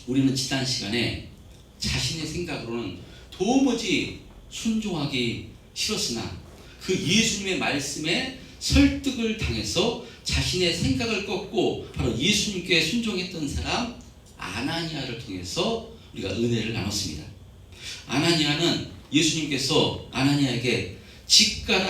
우리는 지난 시간에 자신의 생각으로는 도무지 순종하기 싫었으나 그 예수님의 말씀에 설득을 당해서 자신의 생각을 꺾고 바로 예수님께 순종했던 사람 아나니아를 통해서 우리가 은혜를 나눴습니다. 아나니아는 예수님께서 아나니아에게 직가라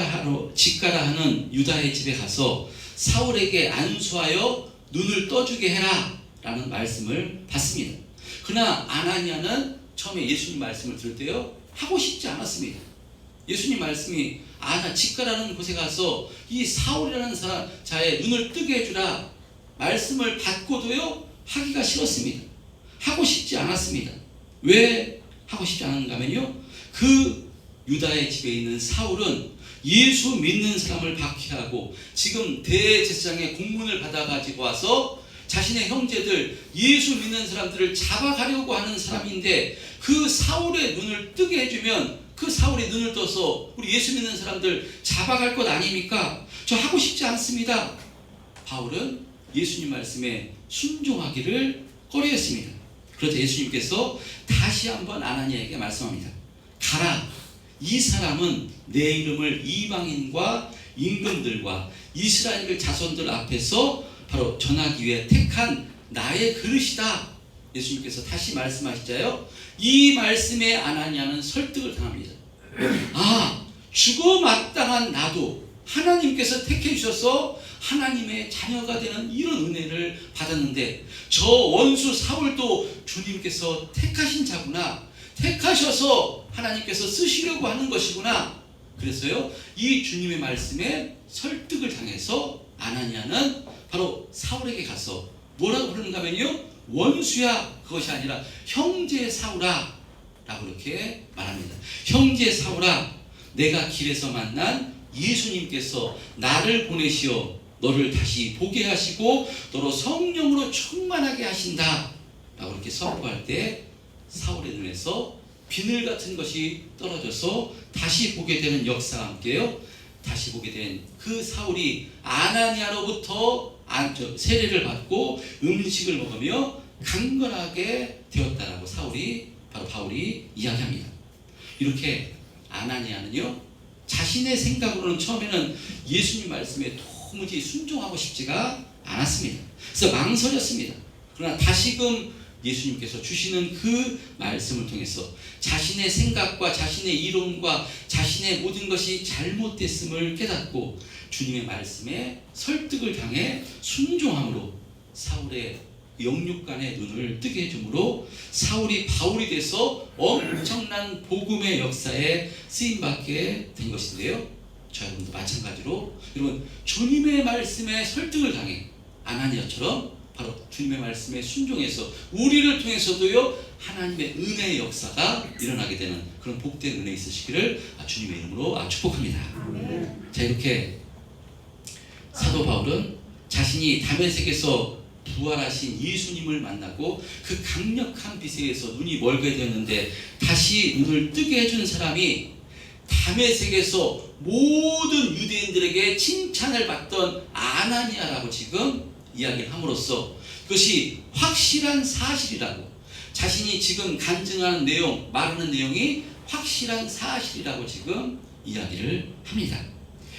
하는 유다의 집에 가서 사울에게 안수하여 눈을 떠주게 해라 라는 말씀을 받습니다. 그러나 아나니아는 처음에 예수님 말씀을 들을 때요 하고 싶지 않았습니다. 예수님 말씀이 직가라는 곳에 가서 이 사울이라는 자의 눈을 뜨게 해주라 말씀을 받고도요 하기가 싫었습니다. 하고 싶지 않았습니다. 왜 하고 싶지 않은가 하면요, 그 유다의 집에 있는 사울은 예수 믿는 사람을 박해하고 지금 대제사장의 공문을 받아가지고 와서 자신의 형제들 예수 믿는 사람들을 잡아가려고 하는 사람인데, 그 사울의 눈을 뜨게 해주면 그 사울의 눈을 떠서 우리 예수 믿는 사람들 잡아갈 것 아닙니까? 저 하고 싶지 않습니다. 바울은 예수님 말씀에 순종하기를 꺼려했습니다. 그래서 예수님께서 다시 한번 아나니아에게 말씀합니다. 가라. 이 사람은 내 이름을 이방인과 임금들과 이스라엘 자손들 앞에서 바로 전하기 위해 택한 나의 그릇이다. 예수님께서 다시 말씀하시자요, 이 말씀에 아나니아는 설득을 당합니다. 죽어 마땅한 나도 하나님께서 택해 주셔서 하나님의 자녀가 되는 이런 은혜를 받았는데, 저 원수 사울도 주님께서 택하신 자구나, 택하셔서 하나님께서 쓰시려고 하는 것이구나. 그래서요 이 주님의 말씀에 설득을 당해서 아나니아는 바로 사울에게 가서 뭐라고 부르는가 하면요, 원수야, 그것이 아니라 형제 사울아 라고 이렇게 말합니다. 형제 사울아, 내가 길에서 만난 예수님께서 나를 보내시어 너를 다시 보게 하시고 너로 성령으로 충만하게 하신다 라고 이렇게 선포할 때 사울의 눈에서 비늘 같은 것이 떨어져서 다시 보게 되는 역사와 함께요, 다시 보게 된 그 사울이 아나니아로부터 세례를 받고 음식을 먹으며 강건하게 되었다라고 바울이 이야기합니다. 이렇게 아나니아는요 자신의 생각으로는 처음에는 예수님 말씀에 도무지 순종하고 싶지가 않았습니다. 그래서 망설였습니다. 그러나 다시금 예수님께서 주시는 그 말씀을 통해서 자신의 생각과 자신의 이론과 자신의 모든 것이 잘못됐음을 깨닫고 주님의 말씀에 설득을 당해 순종함으로 사울의 영육간의 눈을 뜨게 해주므로 사울이 바울이 돼서 엄청난 복음의 역사에 쓰임받게 된 것인데요, 저 여러분도 마찬가지로 여러분 주님의 말씀에 설득을 당해 아나니아처럼 바로 주님의 말씀에 순종해서 우리를 통해서도요 하나님의 은혜의 역사가 일어나게 되는 그런 복된 은혜 있으시기를 주님의 이름으로 축복합니다. 자, 이렇게 사도 바울은 자신이 다메섹에서 부활하신 예수님을 만나고 그 강력한 빛에서 눈이 멀게 되었는데 다시 눈을 뜨게 해준 사람이 다메섹에서 모든 유대인들에게 칭찬을 받던 아나니아라고 지금 이야기를 함으로써 그것이 확실한 사실이라고, 자신이 지금 간증하는 내용, 말하는 내용이 확실한 사실이라고 지금 이야기를 합니다.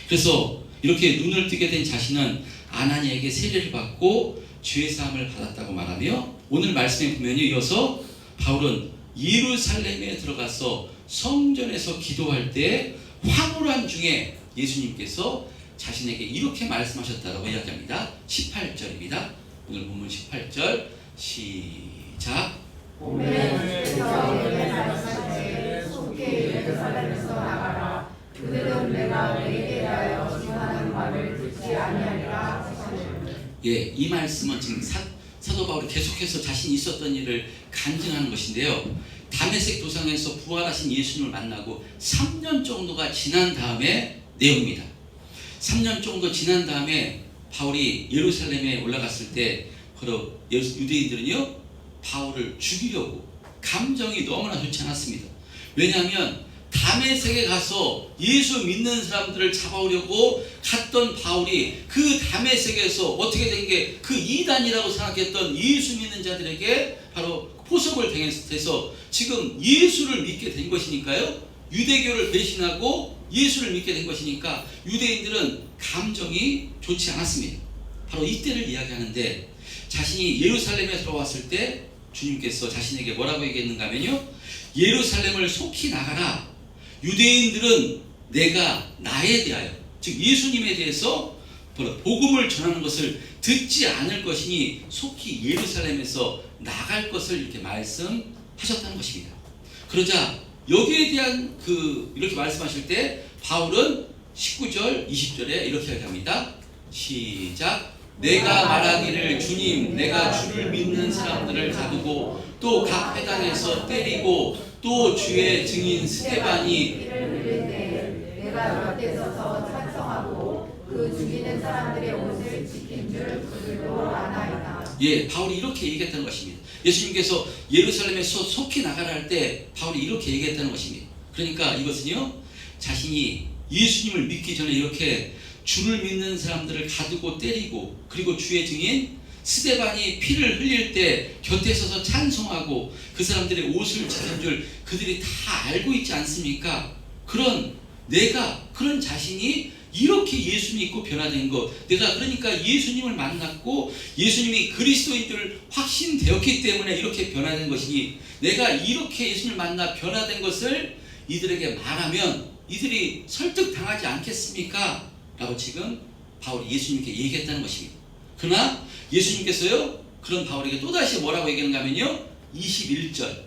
그래서 이렇게 눈을 뜨게 된 자신은 아나니아에게 세례를 받고 죄사함을 받았다고 말하며, 오늘 말씀에 보면 이어서 바울은 예루살렘에 들어가서 성전에서 기도할 때 황홀한 중에 예수님께서 자신에게 이렇게 말씀하셨다고 이야기합니다. 18절입니다. 오늘 본문 18절 시작. 봄에 주께서 내게 말씀하시되 속히 예루살렘에서 나가라. 그들은 내가 너희에게 대하여 전하는 말을 듣지 아니하리라 하시니라. 이 말씀은 지금 사도 바울이 계속해서 자신이 있었던 일을 간증하는 것인데요, 다메섹 도상에서 부활하신 예수님을 만나고 3년 정도가 지난 다음에 내용입니다. 3년 정도 지난 다음에 바울이 예루살렘에 올라갔을 때 바로 유대인들은요 바울을 죽이려고 감정이 너무나 좋지 않았습니다. 왜냐하면 다메섹에 가서 예수 믿는 사람들을 잡아오려고 갔던 바울이 그 다메섹에서 어떻게 된 게 그 이단이라고 생각했던 예수 믿는 자들에게 바로 포섭을 당해서 지금 예수를 믿게 된 것이니까요. 유대교를 배신하고 예수를 믿게 된 것이니까 유대인들은 감정이 좋지 않았습니다. 바로 이때를 이야기하는데, 자신이 예루살렘에 들어왔을 때 주님께서 자신에게 뭐라고 얘기했는가 하면요, 예루살렘을 속히 나가라. 유대인들은 내가 나에 대하여, 즉 예수님에 대해서 복음을 전하는 것을 듣지 않을 것이니 속히 예루살렘에서 나갈 것을 이렇게 말씀하셨다는 것입니다. 그러자 여기에 대한 이렇게 말씀하실 때 바울은 19절 20절에 이렇게 이야기합니다. 시작. 내가 말하기를 주님, 내가 주를 믿는 사람들을 가두고 또 각 회당에서 때리고 또 주의 증인 스데반이 내가 곁에 서서 찬성하고 그 죽이는 사람들의 옷을 지킨 줄 그들도 아나이다. 예, 바울이 이렇게 얘기했다는 것입니다. 예수님께서 예루살렘에서 속히 나가라 할 때 바울이 이렇게 얘기했다는 것입니다. 그러니까 이것은요, 자신이 예수님을 믿기 전에 이렇게 주를 믿는 사람들을 가두고 때리고, 그리고 주의 증인 스데반이 피를 흘릴 때 곁에 서서 찬송하고 그 사람들의 옷을 지킨 줄 그들이 다 알고 있지 않습니까? 그런 자신이 이렇게 예수 믿고 변화된 것, 내가 그러니까 예수님을 만났고 예수님이 그리스도인 줄 확신되었기 때문에 이렇게 변화된 것이니, 내가 이렇게 예수님을 만나 변화된 것을 이들에게 말하면 이들이 설득당하지 않겠습니까? 라고 지금 바울이 예수님께 얘기했다는 것입니다. 그러나 예수님께서요, 그런 바울에게 또다시 뭐라고 얘기하는가 하면요, 21절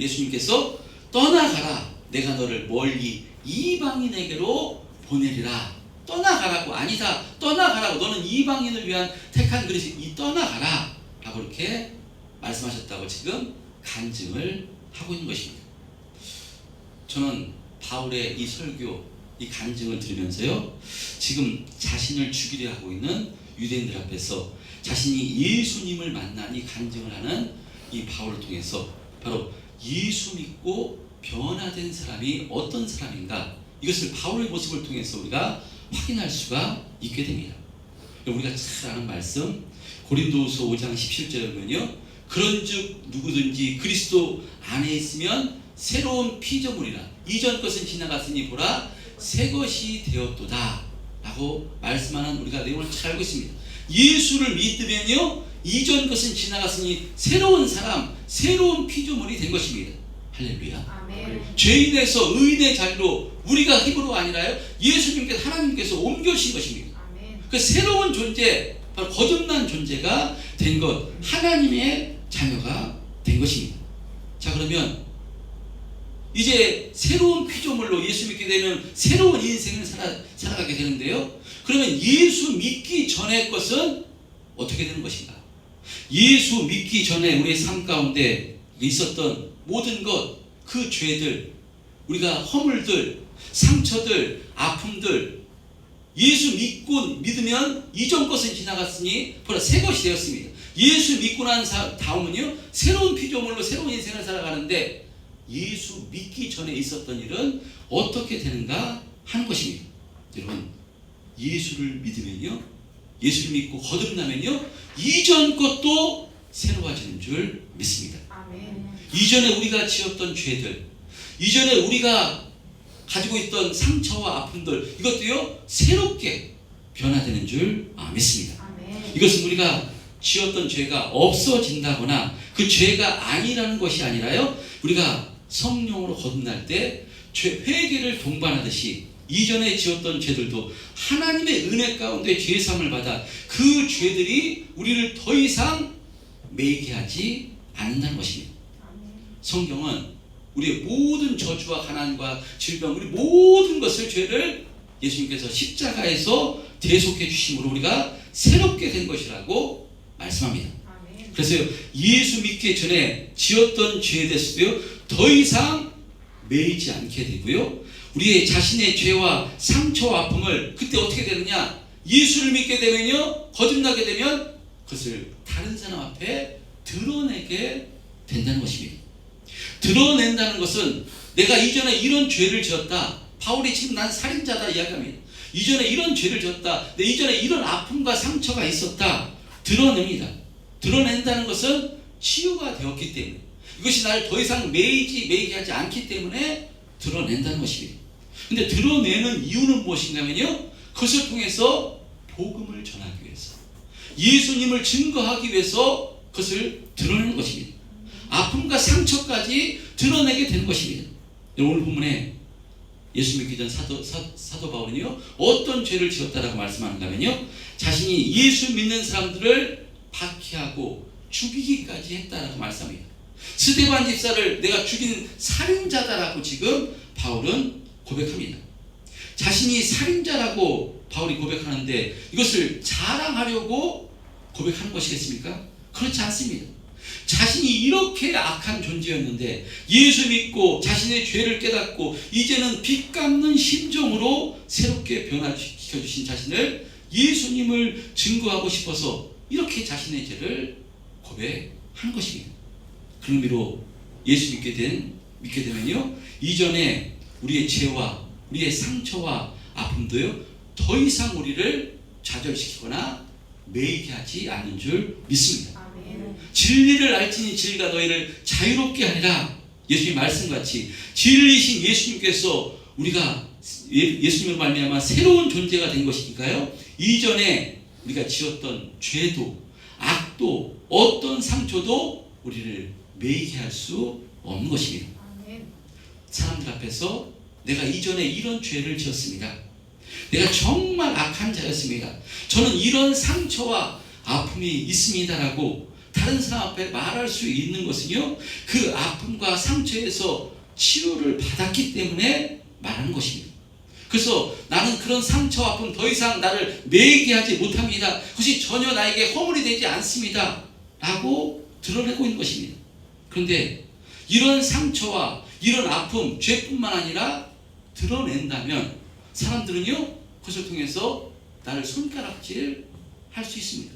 예수님께서 떠나가라. 내가 너를 멀리 이방인에게로 보내리라. 떠나가라고, 아니다, 떠나가라고, 너는 이방인을 위한 택한 그릇이 이 떠나가라 라고 이렇게 말씀하셨다고 지금 간증을 하고 있는 것입니다. 저는 바울의 이 설교, 이 간증을 들으면서요, 지금 자신을 죽이려 하고 있는 유대인들 앞에서 자신이 예수님을 만난 이 간증을 하는 이 바울을 통해서 바로 예수 믿고 변화된 사람이 어떤 사람인가, 이것을 바울의 모습을 통해서 우리가 확인할 수가 있게 됩니다. 우리가 잘 아는 말씀, 고린도후서 5장 17절에 보면요, 그런즉 누구든지 그리스도 안에 있으면 새로운 피조물이라. 이전 것은 지나갔으니 보라 새 것이 되었도다 라고 말씀하는 우리가 내용을 잘 알고 있습니다. 예수를 믿으면요, 이전 것은 지나갔으니 새로운 사람, 새로운 피조물이 된 것입니다. 할렐루야. 아멘. 죄인에서 의인의 자리로 우리가 힘으로 아니라요, 예수님께서, 하나님께서 옮겨주신 것입니다. 아멘. 그 새로운 존재, 바로 거듭난 존재가 된 것, 하나님의 자녀가 된 것입니다. 자, 그러면 이제 새로운 피조물로 예수 믿게 되면 새로운 인생을 살아가게 되는데요, 그러면 예수 믿기 전의 것은 어떻게 되는 것인가? 예수 믿기 전에 우리의 삶 가운데 있었던 모든 것, 그 죄들, 우리가 허물들, 상처들, 아픔들, 예수 믿으면 이전 것은 지나갔으니 보라 새 것이 되었습니다. 예수 믿고 난 다음은요, 새로운 피조물로 새로운 인생을 살아가는데, 예수 믿기 전에 있었던 일은 어떻게 되는가 하는 것입니다. 여러분, 예수를 믿으면요, 예수를 믿고 거듭나면요, 이전 것도 새로워지는 줄 믿습니다. 아멘. 이전에 우리가 지었던 죄들, 이전에 우리가 가지고 있던 상처와 아픔들, 이것도요 새롭게 변화되는 줄 믿습니다. 아멘. 이것은 우리가 지었던 죄가 없어진다거나 그 죄가 아니라는 것이 아니라요, 우리가 성령으로 거듭날 때 회개를 동반하듯이 이전에 지었던 죄들도 하나님의 은혜 가운데 죄사함을 받아 그 죄들이 우리를 더 이상 매이게 하지 않는다는 것입니다. 성경은 우리의 모든 저주와 가난과 질병, 우리 모든 것을, 죄를 예수님께서 십자가에서 대속해 주심으로 우리가 새롭게 된 것이라고 말씀합니다. 그래서 예수 믿기 전에 지었던 죄에 대해서도요 더 이상 매이지 않게 되고요, 우리의 자신의 죄와 상처와 아픔을 그때 어떻게 되느냐, 예수를 믿게 되면요, 거듭나게 되면 그것을 다른 사람 앞에 드러내게 된다는 것입니다. 드러낸다는 것은 내가 이전에 이런 죄를 지었다, 바울이 지금 난 살인자다 이야기합니다. 이전에 이런 죄를 지었다, 내 이전에 이런 아픔과 상처가 있었다, 드러냅니다. 드러낸다는 것은 치유가 되었기 때문에, 이것이 나를 더 이상 매이게 하지 않기 때문에 드러낸다는 것입니다. 근데 드러내는 이유는 무엇인가면요, 그것을 통해서 복음을 전하기 위해서, 예수님을 증거하기 위해서 그것을 드러내는 것입니다. 아픔과 상처까지 드러내게 되는 것입니다. 오늘 본문에 예수 믿기 전 사도 바울은요, 어떤 죄를 지었다라고 말씀하는가면요, 자신이 예수 믿는 사람들을 박해하고 죽이기까지 했다라고 말씀합니다. 스데반 집사를 내가 죽인 살인자다라고 지금 바울은 고백합니다. 자신이 살인자라고 바울이 고백하는데 이것을 자랑하려고 고백하는 것이겠습니까? 그렇지 않습니다. 자신이 이렇게 악한 존재였는데 예수 믿고 자신의 죄를 깨닫고 이제는 빚 갚는 심정으로 새롭게 변화시켜 주신 자신을, 예수님을 증거하고 싶어서 이렇게 자신의 죄를 고백하는 것입니다. 그런 의미로 예수 믿게 되면요, 이전에 우리의 죄와 우리의 상처와 아픔도요, 더 이상 우리를 좌절시키거나 매이게 하지 않는 줄 믿습니다. 아멘. 진리를 알지니 진리가 너희를 자유롭게 하리라. 예수님 말씀같이 진리신 예수님께서 우리가 예수님을 말미암아 새로운 존재가 된 것이니까요, 이전에 우리가 지었던 죄도 악도 어떤 상처도 우리를 매이게 할 수 없는 것입니다. 아멘. 사람들 앞에서 내가 이전에 이런 죄를 지었습니다. 내가 정말 악한 자였습니다. 저는 이런 상처와 아픔이 있습니다라고 다른 사람 앞에 말할 수 있는 것은요, 그 아픔과 상처에서 치유를 받았기 때문에 말하는 것입니다. 그래서 나는 그런 상처와 아픔 더 이상 나를 매이게 하지 못합니다. 그것이 전혀 나에게 허물이 되지 않습니다 라고 드러내고 있는 것입니다. 그런데 이런 상처와 이런 아픔, 죄뿐만 아니라 드러낸다면 사람들은요, 그것을 통해서 나를 손가락질 할 수 있습니다.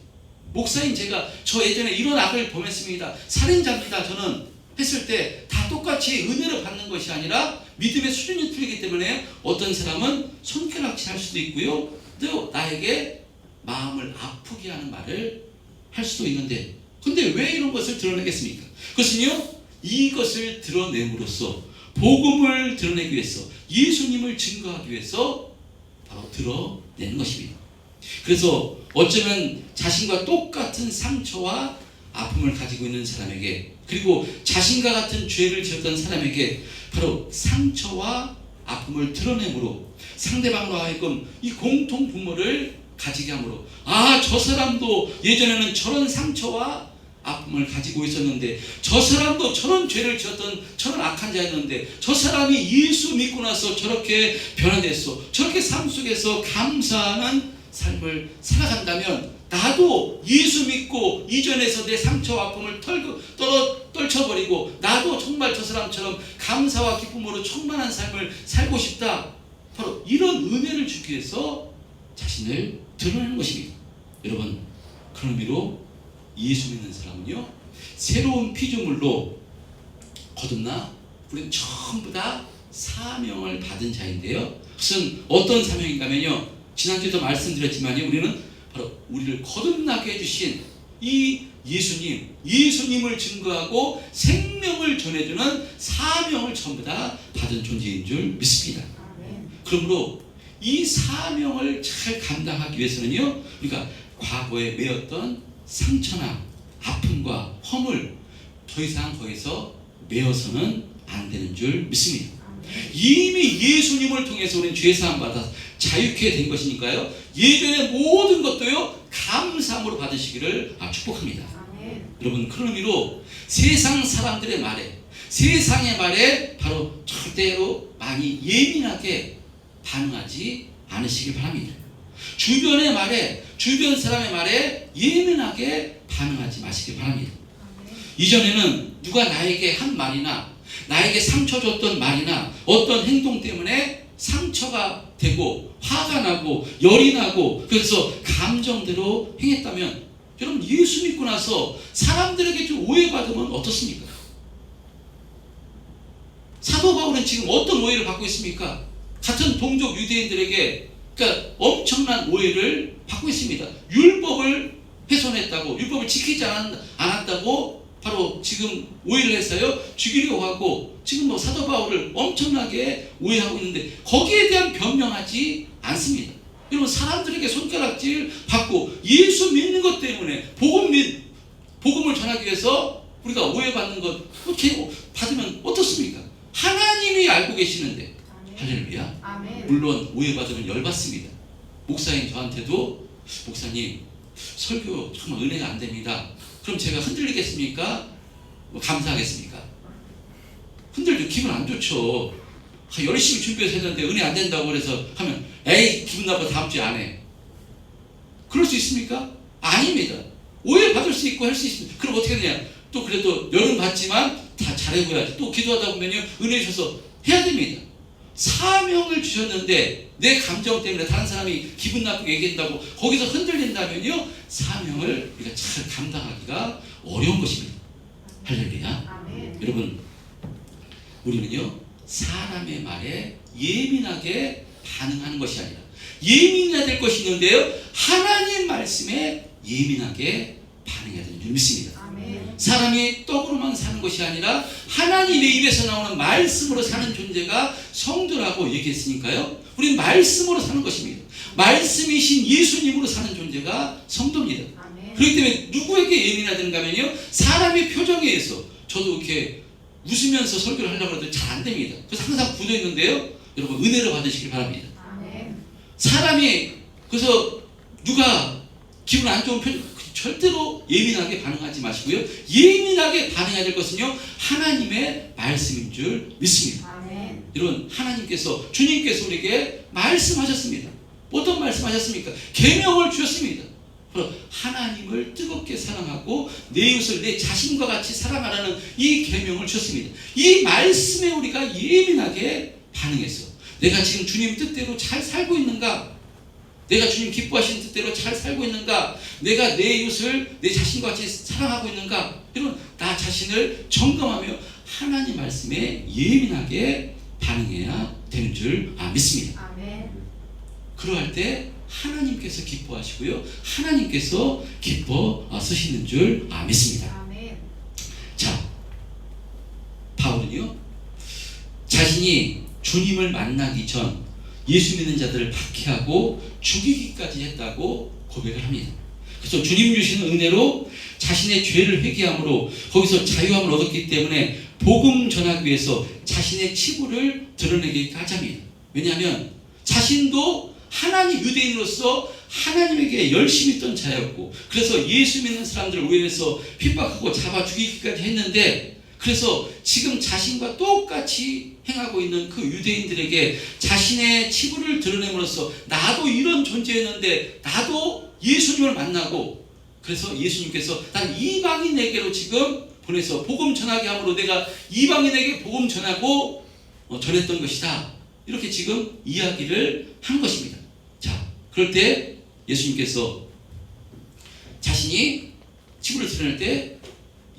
목사인 제가 저 예전에 이런 악을 범했습니다, 살인자입니다, 저는 했을 때 다 똑같이 은혜를 받는 것이 아니라 믿음의 수준이 틀리기 때문에 어떤 사람은 손가락질 할 수도 있고요, 또 나에게 마음을 아프게 하는 말을 할 수도 있는데, 근데 왜 이런 것을 드러내겠습니까? 그것은요, 이것을 드러냄으로써 복음을 드러내기 위해서, 예수님을 증거하기 위해서 바로 드러내는 것입니다. 그래서 어쩌면 자신과 똑같은 상처와 아픔을 가지고 있는 사람에게, 그리고 자신과 같은 죄를 지었던 사람에게 바로 상처와 아픔을 드러내므로 상대방으로 하여금 이 공통 분모를 가지게 함으로, 아, 저 사람도 예전에는 저런 상처와 아픔을 가지고 있었는데, 저 사람도 저런 죄를 지었던 저런 악한 자였는데, 저 사람이 예수 믿고 나서 저렇게 변화됐어, 저렇게 삶 속에서 감사하는 삶을 살아간다면 나도 예수 믿고 이전에서 내 상처와 아픔을 떨쳐버리고 나도 정말 저 사람처럼 감사와 기쁨으로 충만한 삶을 살고 싶다, 바로 이런 은혜를 주기 위해서 자신을 드러내는 것입니다. 여러분, 그런 의미로 예수 믿는 사람은요, 새로운 피조물로 거듭나 우리는 전부 다 사명을 받은 자인데요, 그것은 어떤 사명인가면요, 지난주에도 말씀드렸지만요, 우리는 바로 우리를 거듭나게 해주신 이 예수님을 증거하고 생명을 전해주는 사명을 전부 다 받은 존재인 줄 믿습니다. 아멘. 그러므로 이 사명을 잘 감당하기 위해서는요, 우리가 과거에 매였던 상처나 아픔과 허물 더 이상 거기서 매어서는 안 되는 줄 믿습니다. 이미 예수님을 통해서 우리는 죄사함 받아 자유케 된 것이니까요, 예전의 모든 것도요 감사함으로 받으시기를 축복합니다. 아멘. 여러분, 그런 의미로 세상 사람들의 말에, 세상의 말에 바로 절대로 많이 예민하게 반응하지 않으시길 바랍니다. 주변의 말에, 주변 사람의 말에 예민하게 반응하지 마시길 바랍니다. 아멘. 이전에는 누가 나에게 한 말이나 나에게 상처 줬던 말이나 어떤 행동 때문에 상처가 되고 화가 나고 열이 나고 그래서 감정대로 행했다면, 여러분, 예수 믿고 나서 사람들에게 좀 오해받으면 어떻습니까? 사도 바울은 지금 어떤 오해를 받고 있습니까? 같은 동족 유대인들에게 그러니까 엄청난 오해를 받고 있습니다. 율법을 훼손했다고, 율법을 지키지 않았다고 바로 지금 오해를 했어요. 죽이려고 하고 지금 뭐 사도 바울을 엄청나게 오해하고 있는데 거기에 대한 변명하지 않습니다. 여러분 사람들에게 손가락질 받고 예수 믿는 것 때문에 복음을 전하기 위해서 우리가 오해받는 것 어떻게 받으면 어떻습니까? 하나님이 알고 계시는데 할렐루야. 아멘. 물론 오해받으면 열받습니다. 목사님 저한테도 목사님 설교 정말 은혜가 안 됩니다. 그럼 제가 흔들리겠습니까? 뭐 감사하겠습니까? 흔들죠. 기분 안 좋죠. 열심히 준비해서 했는데 은혜 안 된다고 그래서 하면 에이 기분 나빠 다음 주에 안 해. 그럴 수 있습니까? 아닙니다. 오해받을 수 있고 할 수 있습니다. 그럼 어떻게 되냐? 또 그래도 열은 받지만 다 잘해보야지. 또 기도하다 보면요 은혜 주셔서 해야 됩니다. 사명을 주셨는데 내 감정 때문에 다른 사람이 기분 나쁘게 얘기한다고 거기서 흔들린다면요 사명을 우리가 잘 감당하기가 어려운 것입니다. 할렐루야. 아멘. 여러분 우리는요 사람의 말에 예민하게 반응하는 것이 아니라 예민해야 될 것이 있는데요 하나님 말씀에 예민하게 반응해야 되는 줄 믿습니다. 아멘. 사람이 떡으로만 사는 것이 아니라 하나님의 입에서 나오는 말씀으로 사는 존재가 성도라고 얘기했으니까요 우리는 말씀으로 사는 것입니다. 말씀이신 예수님으로 사는 존재가 성도입니다. 아멘. 그렇기 때문에 누구에게 예민해야 되는가 하면요 사람의 표정에 의해서 저도 이렇게 웃으면서 설교를 하려고 해도 잘 안 됩니다. 그래서 항상 굳어 있는데요 여러분 은혜를 받으시길 바랍니다. 아멘. 사람이 그래서 누가 기분 안 좋은 표정 절대로 예민하게 반응하지 마시고요 예민하게 반응해야 될 것은요 하나님의 말씀인 줄 믿습니다. 아멘. 여러분 하나님께서 주님께서 우리에게 말씀하셨습니다. 어떤 말씀하셨습니까? 계명을 주셨습니다. 바로 하나님을 뜨겁게 사랑하고 내 이웃을 내 자신과 같이 사랑하라는 이 계명을 주셨습니다. 이 말씀에 우리가 예민하게 반응해서 내가 지금 주님 뜻대로 잘 살고 있는가? 내가 주님 기뻐하시는 뜻대로 잘 살고 있는가? 내가 내 이웃을 내 자신과 같이 사랑하고 있는가? 여러분 나 자신을 점검하며 하나님 말씀에 예민하게 반응해야 되는 줄 믿습니다. 아멘. 그러할 때 하나님께서 기뻐하시고요 하나님께서 기뻐 쓰시는 줄 믿습니다. 아멘. 자, 바울은요 자신이 주님을 만나기 전 예수 믿는 자들을 박해하고 죽이기까지 했다고 고백을 합니다. 그래서 주님 주시는 은혜로 자신의 죄를 회개함으로 거기서 자유함을 얻었기 때문에 복음 전하기 위해서 자신의 치부를 드러내기까지 합니다. 왜냐하면 자신도 하나님 유대인으로서 하나님에게 열심히 있던 자였고 그래서 예수 믿는 사람들을 오해해서 핍박하고 잡아 죽이기까지 했는데 그래서 지금 자신과 똑같이 행하고 있는 그 유대인들에게 자신의 치부를 드러냄으로써 나도 이런 존재였는데 나도 예수님을 만나고 그래서 예수님께서 난 이방인에게로 지금 보내서 복음 전하게 함으로 내가 이방인에게 복음 전하고 전했던 것이다. 이렇게 지금 이야기를 한 것입니다. 자, 그럴 때 예수님께서 자신이 치부를 드러낼 때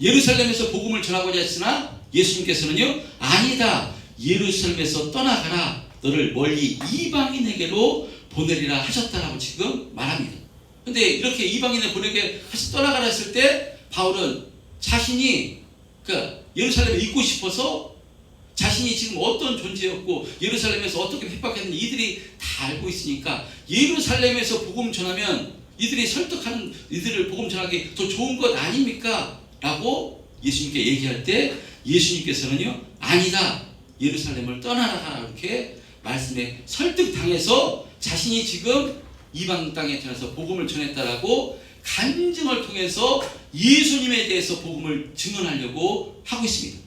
예루살렘에서 복음을 전하고자 했으나 예수님께서는요 아니다 예루살렘에서 떠나가라 너를 멀리 이방인에게로 보내리라 하셨다라고 지금 말합니다. 근데 이렇게 이방인에 보내게 떠나가라 했을 때 바울은 자신이 예루살렘에 있고 싶어서 자신이 지금 어떤 존재였고 예루살렘에서 어떻게 핍박했는지 이들이 다 알고 있으니까 예루살렘에서 복음 전하면 이들이 설득하는 이들을 복음 전하기 더 좋은 것 아닙니까? 라고 예수님께 얘기할 때 예수님께서는요 아니다 예루살렘을 떠나라 이렇게 말씀에 설득당해서 자신이 지금 이방 땅에 전해서 복음을 전했다라고 간증을 통해서 예수님에 대해서 복음을 증언하려고 하고 있습니다.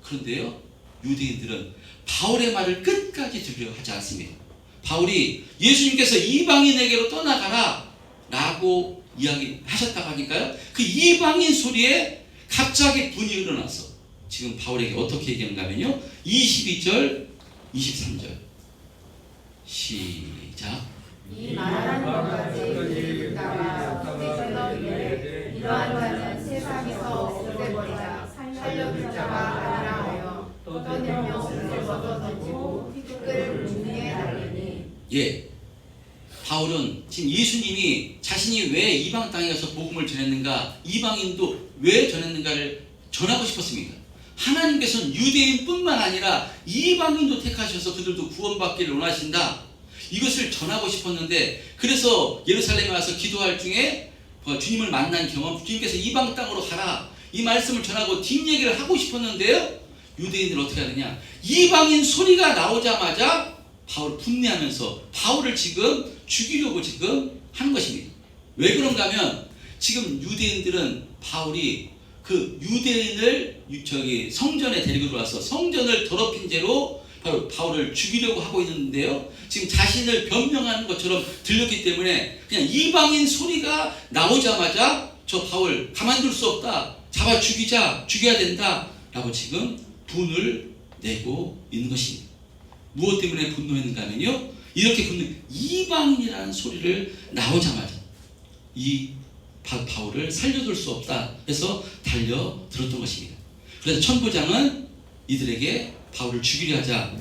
그런데요 유대인들은 바울의 말을 끝까지 들으려 하지 않습니다. 바울이 예수님께서 이방인에게로 떠나가라 라고 이야기하셨다고 하니까요 그 이방인 소리에 갑자기 분이 일어나서 지금 바울에게 어떻게 얘기하는가 하면요 22절 23절 시작 이 말하는 것까지 듣다가 성경에서 이르되 이러한 자는 세상에서 없애버리자 살려줄 자가 아니라 하여 떠내며 옷을 벗어 던지고 티끌을 문에 달리니. 예, 바울은 지금 예수님이 자신이 왜 이방 땅에 가서 복음을 전했는가 이방인도 왜 전했는가를 전하고 싶었습니다. 하나님께서는 유대인뿐만 아니라 이방인도 택하셔서 그들도 구원받기를 원하신다. 이것을 전하고 싶었는데, 그래서 예루살렘에 와서 기도할 중에 주님을 만난 경험, 주님께서 이방 땅으로 가라, 이 말씀을 전하고 뒷얘기를 하고 싶었는데요, 유대인들 어떻게 하느냐, 이방인 소리가 나오자마자 바울을 분내하면서 바울을 지금 죽이려고 지금 하는 것입니다. 왜 그런가 하면, 지금 유대인들은 바울이 그 유대인을 성전에 데리고 들어와서 성전을 더럽힌 죄로 바로 바울을 죽이려고 하고 있는데요, 지금 자신을 변명하는 것처럼 들렸기 때문에 그냥 이방인 소리가 나오자마자 저 바울 가만둘 수 없다, 잡아 죽여야 된다 라고 지금 분을 내고 있는 것입니다. 무엇 때문에 분노했는가 하면요, 이렇게 이방인이라는 소리를 나오자마자 이 바울을 살려둘 수 없다 해서 달려들었던 것입니다. 그래서 천부장은 이들에게 바울을 죽이려 하자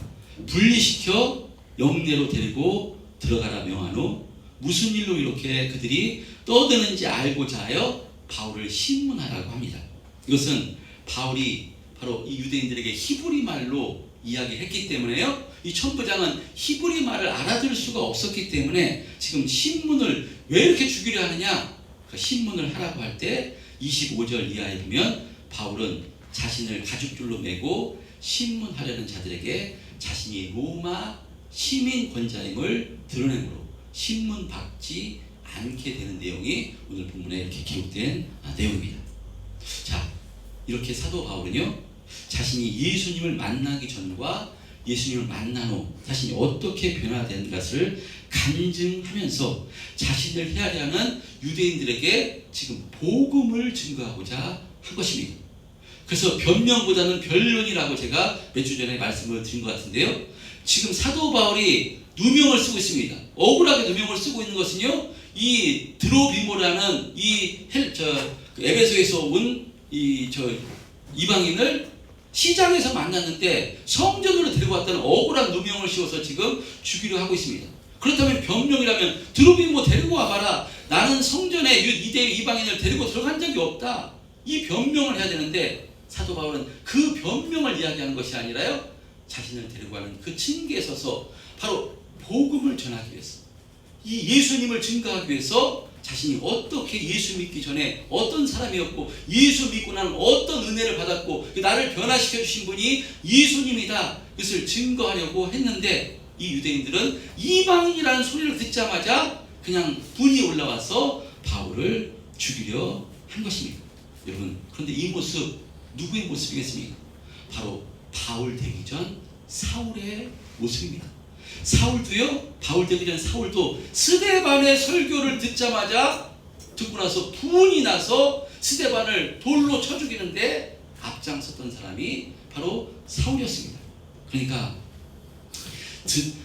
분리시켜 영내로 데리고 들어가라 명한 후 무슨 일로 이렇게 그들이 떠드는지 알고자 하여 바울을 신문하라고 합니다. 이것은 바울이 바로 이 유대인들에게 히브리 말로 이야기했기 때문에요, 이 천부장은 히브리 말을 알아들을 수가 없었기 때문에 지금 신문을 왜 이렇게 죽이려 하느냐, 그 신문을 하라고 할 때 25절 이하에 보면 바울은 자신을 가죽줄로 매고 신문하려는 자들에게 자신이 로마 시민 권자임을 드러내므로 신문 받지 않게 되는 내용이 오늘 본문에 이렇게 기록된 내용입니다. 자, 이렇게 사도 바울은요, 자신이 예수님을 만나기 전과 예수님을 만난 후 자신이 어떻게 변화된 것을 간증하면서 자신을 헤아려하는 유대인들에게 지금 복음을 증거하고자 한 것입니다. 그래서 변명보다는 변론이라고 제가 몇 주 전에 말씀을 드린 것 같은데요, 지금 사도 바울이 누명을 쓰고 있습니다. 억울하게 누명을 쓰고 있는 것은요, 이 드로비모라는 에베소에서 온 이방인을 시장에서 만났는데 성전으로 데리고 왔다는 억울한 누명을 씌워서 지금 죽이려 하고 있습니다. 그렇다면 변명이라면 드로비모 데리고 와봐라, 나는 성전에 이방인을 데리고 들어간 적이 없다, 이 변명을 해야 되는데, 사도 바울은 그 변명을 이야기하는 것이 아니라요, 자신을 데리고 가는 그 층계에 서서 바로 복음을 전하기 위해서, 이 예수님을 증거하기 위해서 자신이 어떻게 예수 믿기 전에 어떤 사람이었고 예수 믿고 나는 어떤 은혜를 받았고 나를 변화시켜 주신 분이 예수님이다, 그것을 증거하려고 했는데, 이 유대인들은 이방인이라는 소리를 듣자마자 그냥 분이 올라와서 바울을 죽이려 한 것입니다. 여러분, 그런데 이 모습 누구의 모습이겠습니까? 바로 바울 되기 전 사울의 모습입니다. 사울도요, 바울 되기 전 사울도 스데반의 설교를 듣고 나서 분이 나서 스데반을 돌로 쳐 죽이는데 앞장섰던 사람이 바로 사울이었습니다. 그러니까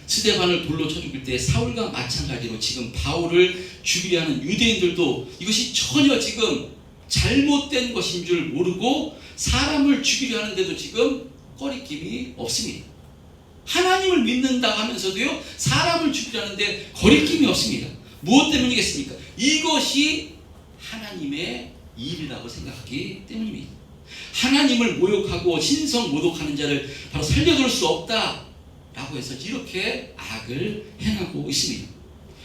스데반을 돌로 쳐 죽일 때 사울과 마찬가지로 지금 바울을 죽이려 하는 유대인들도 이것이 전혀 지금 잘못된 것인 줄 모르고 사람을 죽이려 하는데도 지금 꺼리낌이 없습니다. 하나님을 믿는다 하면서도요, 사람을 죽이려 하는데 거리낌이 없습니다. 무엇 때문이겠습니까? 이것이 하나님의 일이라고 생각하기 때문입니다. 하나님을 모욕하고 신성 모독하는 자를 바로 살려둘 수 없다 라고 해서 이렇게 악을 행하고 있습니다.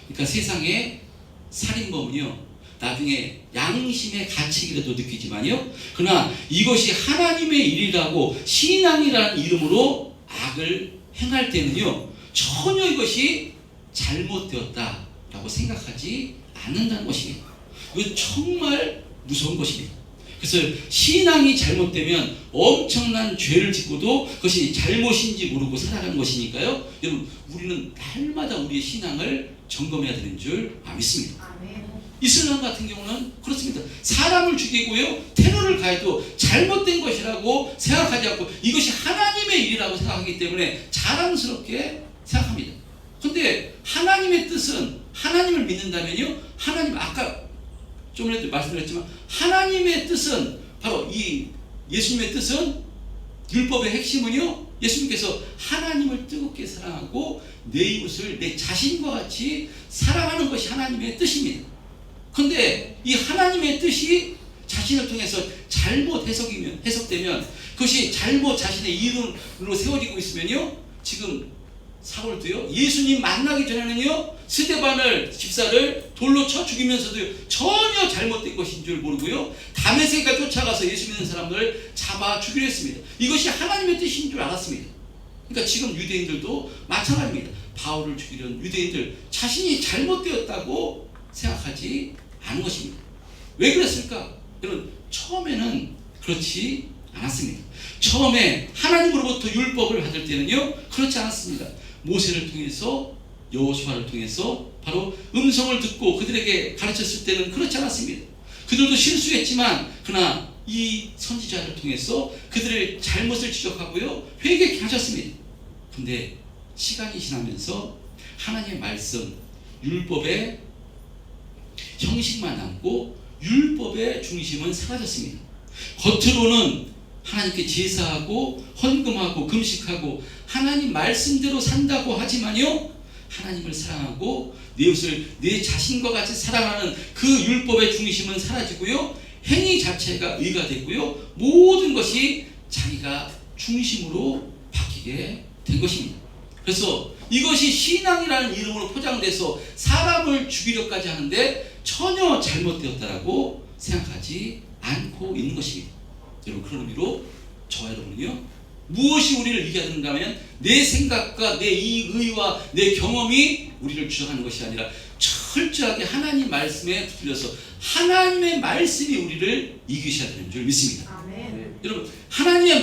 그러니까 세상에 살인범은요, 나중에 양심의 가책이라도 느끼지만요, 그러나 이것이 하나님의 일이라고 신앙이라는 이름으로 악을 행할 때는요, 전혀 이것이 잘못되었다라고 생각하지 않는다는 것입니다. 이건 정말 무서운 것입니다. 그래서 신앙이 잘못되면 엄청난 죄를 짓고도 그것이 잘못인지 모르고 살아가는 것이니까요, 여러분, 우리는 날마다 우리의 신앙을 점검해야 되는 줄 믿습니다. 아멘. 이슬람 같은 경우는 그렇습니다. 사람을 죽이고요, 테러를 가해도 잘못된 것이라고 생각하지 않고 이것이 하나님의 일이라고 생각하기 때문에 자랑스럽게 생각합니다. 그런데 하나님의 뜻은, 하나님을 믿는다면요, 하나님, 아까 좀 전에 말씀드렸지만 하나님의 뜻은 바로 이 예수님의 뜻은, 율법의 핵심은요, 예수님께서 하나님을 뜨겁게 사랑하고 내 이웃을 내 자신과 같이 사랑하는 것이 하나님의 뜻입니다. 그런데 이 하나님의 뜻이 자신을 통해서 잘못 해석되면 그것이 잘못 자신의 이론으로 세워지고 있으면요, 지금 사울도요, 예수님 만나기 전에는요, 스데반을 집사를 돌로 쳐 죽이면서도 전혀 잘못된 것인 줄 모르고요, 다메섹에 쫓아가서 예수 믿는 사람들을 잡아 죽이려 했습니다. 이것이 하나님의 뜻인 줄 알았습니다. 그러니까 지금 유대인들도 마찬가지입니다. 바울을 죽이려는 유대인들 자신이 잘못되었다고 생각하지 않은 것입니다. 왜 그랬을까? 여러분, 처음에는 그렇지 않았습니다. 처음에 하나님으로부터 율법을 받을 때는요, 그렇지 않았습니다. 모세를 통해서, 여호수아를 통해서 바로 음성을 듣고 그들에게 가르쳤을 때는 그렇지 않았습니다. 그들도 실수했지만 그러나 이 선지자를 통해서 그들의 잘못을 지적하고요, 회개케 하셨습니다. 근데 시간이 지나면서 하나님의 말씀, 율법의 형식만 남고 율법의 중심은 사라졌습니다. 겉으로는 하나님께 제사하고 헌금하고 금식하고 하나님 말씀대로 산다고 하지만요, 하나님을 사랑하고 내 이웃을 내 자신과 같이 사랑하는 그 율법의 중심은 사라지고요, 행위 자체가 의가 되고요, 모든 것이 자기가 중심으로 바뀌게 된 것입니다. 그래서 이것이 신앙이라는 이름으로 포장돼서 사람을 죽이려까지 하는데 전혀 잘못되었다라고 생각하지 않고 있는 것입니다. 여러분, 그런 의미로 저와 여러분은요, 무엇이 우리를 이겨야 되는가 하면 내 생각과 내 이의와 내 경험이 우리를 주장하는 것이 아니라 철저하게 하나님 말씀에 붙들려서 하나님의 말씀이 우리를 이기셔야 되는 줄 믿습니다. 아멘. 여러분, 하나님의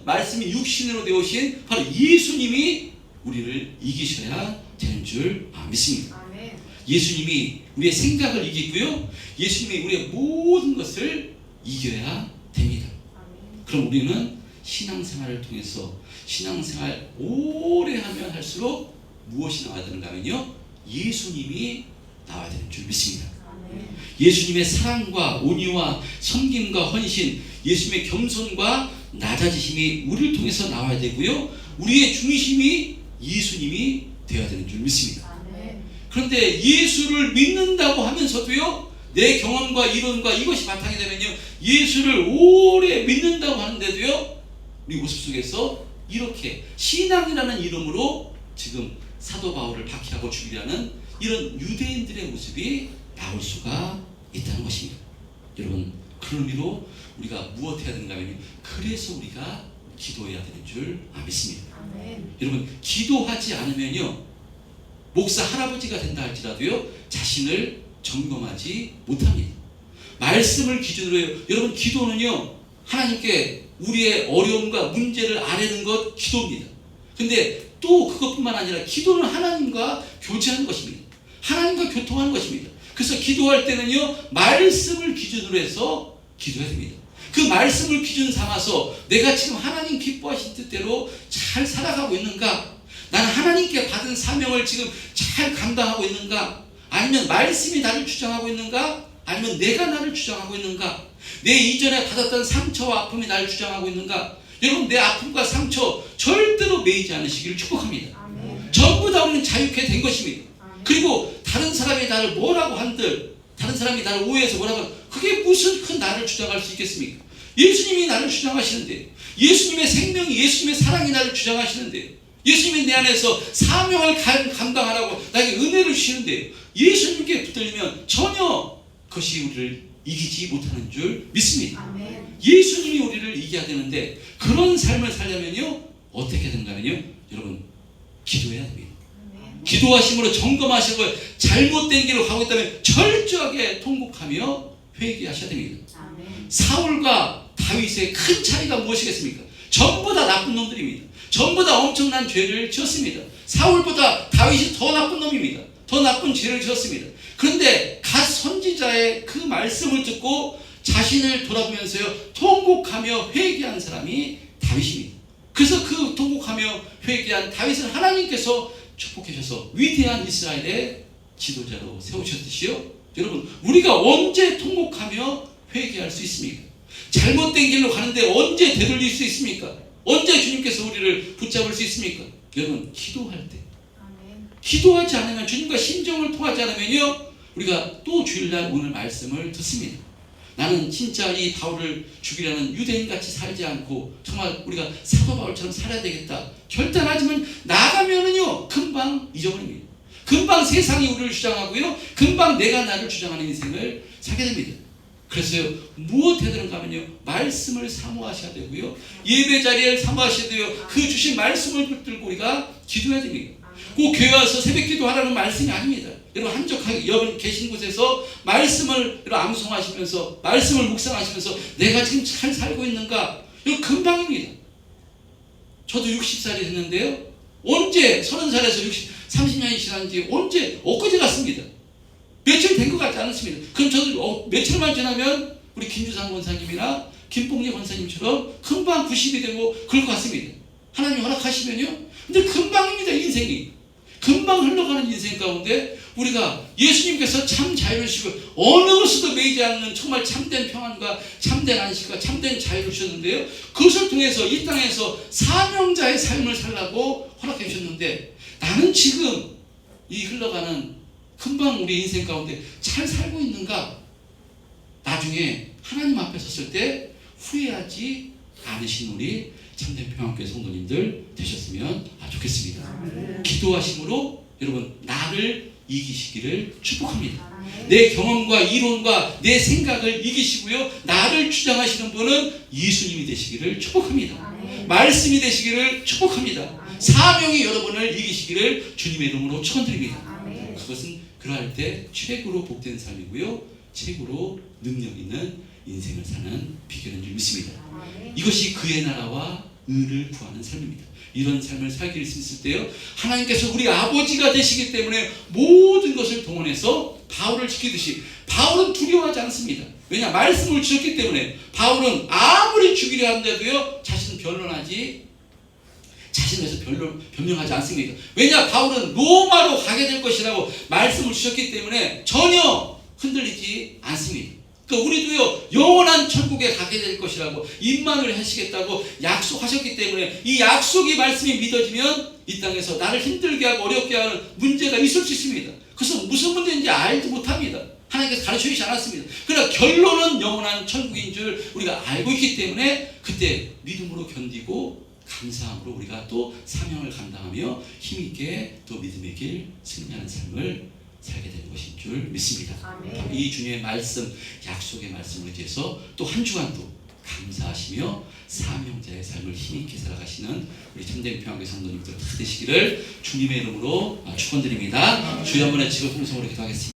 말씀이 육신으로 되어오신 바로 예수님이 우리를 이기셔야 되는 줄 믿습니다. 아멘. 예수님이 우리의 생각을 이기고요, 예수님이 우리의 모든 것을 이겨야 됩니다. 아멘. 그럼 우리는 신앙생활을 통해서 신앙생활 오래 하면 할수록 무엇이 나와야 되는가 하면요, 예수님이 나와야 되는 줄 믿습니다. 아멘. 예수님의 사랑과 온유와 섬김과 헌신, 예수님의 겸손과 낮아지심이 우리를 통해서 나와야 되고요, 우리의 중심이 예수님이 되어야 되는 줄 믿습니다. 아멘. 그런데 예수를 믿는다고 하면서도요, 내 경험과 이론과 이것이 바탕이 되면요, 예수를 오래 믿는다고 하는데도요, 우리 모습 속에서 이렇게 신앙이라는 이름으로 지금 사도 바울을 박해하고 죽이려는 이런 유대인들의 모습이 나올 수가 있다는 것입니다. 여러분, 그런 의미로 우리가 무엇 해야 되는가 하면 그래서 우리가 기도해야 되는 줄 믿습니다. 아멘. 여러분, 기도하지 않으면요, 목사 할아버지가 된다 할지라도요, 자신을 점검하지 못합니다. 말씀을 기준으로 여러분, 기도는요, 하나님께 우리의 어려움과 문제를 아뢰는 것 기도입니다. 근데 또 그것뿐만 아니라 기도는 하나님과 교제하는 것입니다. 하나님과 교통하는 것입니다. 그래서 기도할 때는요, 말씀을 기준으로 해서 기도해야 됩니다. 그 말씀을 기준 삼아서 내가 지금 하나님 기뻐하신 뜻대로 잘 살아가고 있는가? 나는 하나님께 받은 사명을 지금 잘 감당하고 있는가? 아니면 말씀이 나를 주장하고 있는가? 아니면 내가 나를 주장하고 있는가? 내 이전에 받았던 상처와 아픔이 나를 주장하고 있는가? 여러분, 내 아픔과 상처 절대로 매이지 않으시기를 축복합니다. 아멘. 전부 다 우리는 자유케 된 것입니다. 아멘. 그리고 다른 사람이 나를 뭐라고 한들, 다른 사람이 나를 오해해서 뭐라고 하면 그게 무슨 큰 나를 주장할 수 있겠습니까? 예수님이 나를 주장하시는데, 예수님의 생명이, 예수님의 사랑이 나를 주장하시는데, 예수님이 내 안에서 사명을 감당하라고 나에게 은혜를 주시는데, 예수님께 붙들리면 전혀 그것이 우리를 이기지 못하는 줄 믿습니다. 아멘. 예수님이 우리를 이겨야 되는데, 그런 삶을 살려면요, 어떻게 되는가면요, 여러분, 기도해야 됩니다. 아멘. 기도하심으로 점검하시고 잘못된 길을 가고 있다면 철저하게 통곡하며 회개하셔야 됩니다. 아멘. 사울과 다윗의 큰 차이가 무엇이겠습니까? 전부 다 나쁜 놈들입니다. 전부 다 엄청난 죄를 지었습니다. 사울보다 다윗이 더 나쁜 놈입니다. 더 나쁜 죄를 지었습니다. 그런데 갓 선지자의 그 말씀을 듣고 자신을 돌아보면서요, 통곡하며 회개한 사람이 다윗입니다. 그래서 그 통곡하며 회개한 다윗을 하나님께서 축복해 주셔서 위대한 이스라엘의 지도자로 세우셨듯이요, 여러분, 우리가 언제 통곡하며 회개할 수 있습니까? 잘못된 길로 가는데 언제 되돌릴 수 있습니까? 언제 주님께서 우리를 붙잡을 수 있습니까? 여러분, 기도할 때, 아멘. 기도하지 않으면, 주님과 심정을 통하지 않으면요, 우리가 또 주일날 오늘 말씀을 듣습니다. 나는 진짜 이 바울을 죽이려는 유대인같이 살지 않고 정말 우리가 사도 바울처럼 살아야 되겠다 결단하지만 나가면은요 금방 잊어버립니다. 금방 세상이 우리를 주장하고요 금방 내가 나를 주장하는 인생을 살게 됩니다. 그래서 무엇 해야 되는가 하면요 말씀을 사모하셔야 되고요 예배 자리를 사모하셔야 돼요. 그 주신 말씀을 붙들고 우리가 기도해야 됩니다. 꼭 교회 와서 새벽 기도하라는 말씀이 아닙니다. 여러분 한적하게 여러분 계신 곳에서 말씀을 암송하시면서 말씀을 묵상하시면서 내가 지금 잘 살고 있는가 이거 금방입니다. 저도 60살이 됐는데요 언제 30살에서 30년이 지난지 언제 엊그제 같습니다. 며칠 된 것 같지 않습니다. 그럼 저도 며칠만 지나면 우리 김주상 권사님이나 김봉리 권사님처럼 금방 90이 되고 그럴 것 같습니다. 하나님 허락하시면요. 근데 금방입니다. 인생이. 금방 흘러가는 인생 가운데 우리가 예수님께서 참 자유를 주시고 어느 것에도 매이지 않는 정말 참된 평안과 참된 안식과 참된 자유를 주셨는데요. 그것을 통해서 이 땅에서 사명자의 삶을 살라고 허락해 주셨는데 나는 지금 이 흘러가는 금방 우리 인생 가운데 잘 살고 있는가? 나중에 하나님 앞에 섰을 때 후회하지 않으신 우리 참된 평안교회 성도님들 되셨으면 좋겠습니다. 기도하심으로 여러분 나를 이기시기를 축복합니다. 내 경험과 이론과 내 생각을 이기시고요 나를 주장하시는 분은 예수님이 되시기를 축복합니다. 말씀이 되시기를 축복합니다. 사명이 여러분을 이기시기를 주님의 이름으로 축원드립니다. 그것은 그러할 때 최고로 복된 삶이고요 최고로 능력 있는 인생을 사는 비결인 줄 믿습니다. 이것이 그의 나라와 의를 구하는 삶입니다. 이런 삶을 살길 수 있을 때요 하나님께서 우리 아버지가 되시기 때문에 모든 것을 동원해서 바울을 지키듯이 바울은 두려워하지 않습니다. 왜냐 말씀을 주셨기 때문에 바울은 아무리 죽이려 하는데도요 자신은 변론하지 자신에서 변명하지 않습니다. 왜냐 바울은 로마로 가게 될 것이라고 말씀을 주셨기 때문에 전혀 흔들리지 않습니다. 그러니까 우리도요 영원한 천국에 가게 될 것이라고 임만을 하시겠다고 약속하셨기 때문에 이 약속이 말씀이 믿어지면 이 땅에서 나를 힘들게 하고 어렵게 하는 문제가 있을 수 있습니다. 그래서 무슨 문제인지 알지 못합니다. 하나님께서 가르쳐 주시지 않았습니다. 그러나 결론은 영원한 천국인 줄 우리가 알고 있기 때문에 그때 믿음으로 견디고 감사함으로 우리가 또 사명을 감당하며 힘있게 또 믿음의 길 승리하는 삶을 살게 되는 것인 줄 믿습니다. 아멘. 이 주님의 말씀, 약속의 말씀을 위해서 또 한 주간도 감사하시며 사명자의 삶을 힘있게 살아가시는 우리 참된 평안교회 성도님들 다 되시기를 주님의 이름으로 축원드립니다. 주여 한번 외치고 통성으로 기도하겠습니다.